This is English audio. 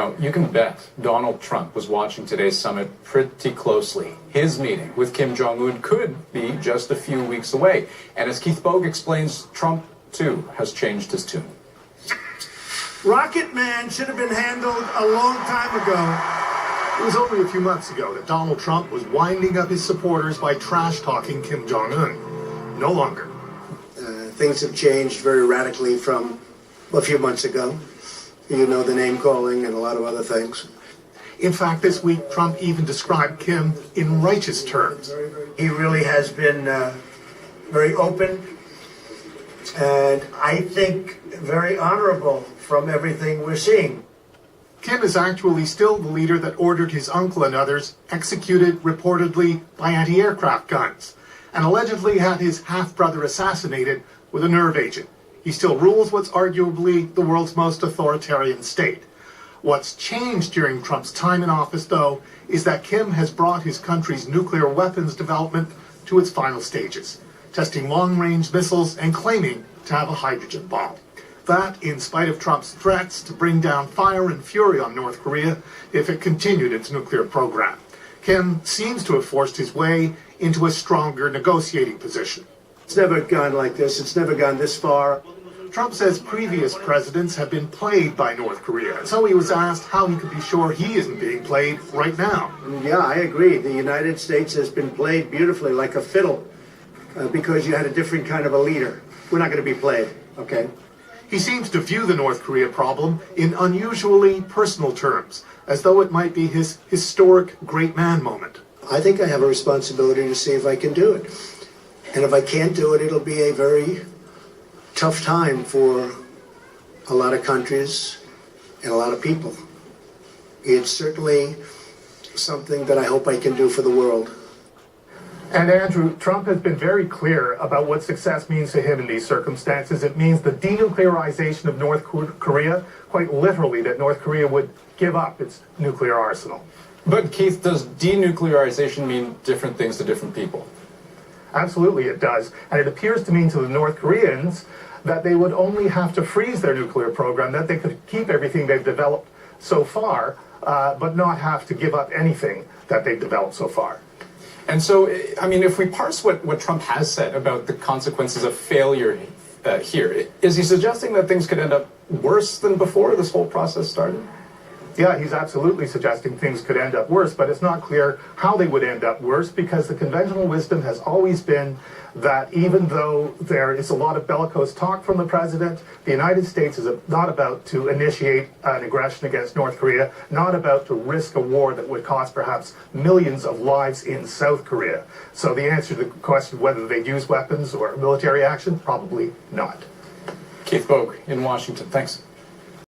Now, you can bet Donald Trump was watching today's summit pretty closely. His meeting with Kim Jong-un could be just a few weeks away. And as Keith Boag explains, Trump, too, has changed his tune. Rocket Man should have been handled a long time ago. It was only a few months ago that Donald Trump was winding up his supporters by trash-talking Kim Jong-un. No longer. Things have changed very radically from a few months ago. You know, the name-calling and a lot of other things. In fact, this week, Trump even described Kim in righteous terms. He really has been very open and I think very honorable from everything we're seeing. Kim is actually still the leader that ordered his uncle and others executed reportedly by anti-aircraft guns, and allegedly had his half-brother assassinated with a nerve agent. He still rules what's arguably the world's most authoritarian state. What's changed during Trump's time in office, though, is that Kim has brought his country's nuclear weapons development to its final stages, testing long-range missiles and claiming to have a hydrogen bomb. That, in spite of Trump's threats to bring down fire and fury on North Korea if it continued its nuclear program. Kim seems to have forced his way into a stronger negotiating position. It's never gone like this. It's never gone this far. Trump says previous presidents have been played by North Korea, and so he was asked how he could be sure he isn't being played right now. Yeah, I agree. The United States has been played beautifully like a fiddle because you had a different kind of a leader. We're not going to be played, okay? He seems to view the North Korea problem in unusually personal terms, as though it might be his historic great man moment. I think I have a responsibility to see if I can do it. And if I can't do it, it'll be a very tough time for a lot of countries and a lot of people. It's certainly something that I hope I can do for the world. And Andrew, Trump has been very clear about what success means to him in these circumstances. It means the denuclearization of North Korea, quite literally that North Korea would give up its nuclear arsenal. But Keith, does denuclearization mean different things to different people? Absolutely it does. And it appears to mean to the North Koreans that they would only have to freeze their nuclear program, that they could keep everything they've developed so far, but not have to give up anything that they've developed so far. And so, I mean, if we parse what Trump has said about the consequences of failure here, is he suggesting that things could end up worse than before this whole process started? Yeah, he's absolutely suggesting things could end up worse, but it's not clear how they would end up worse because the conventional wisdom has always been that even though there is a lot of bellicose talk from the president, the United States is not about to initiate an aggression against North Korea, not about to risk a war that would cost perhaps millions of lives in South Korea. So the answer to the question whether they'd use weapons or military action, probably not. Keith Boag in Washington, thanks.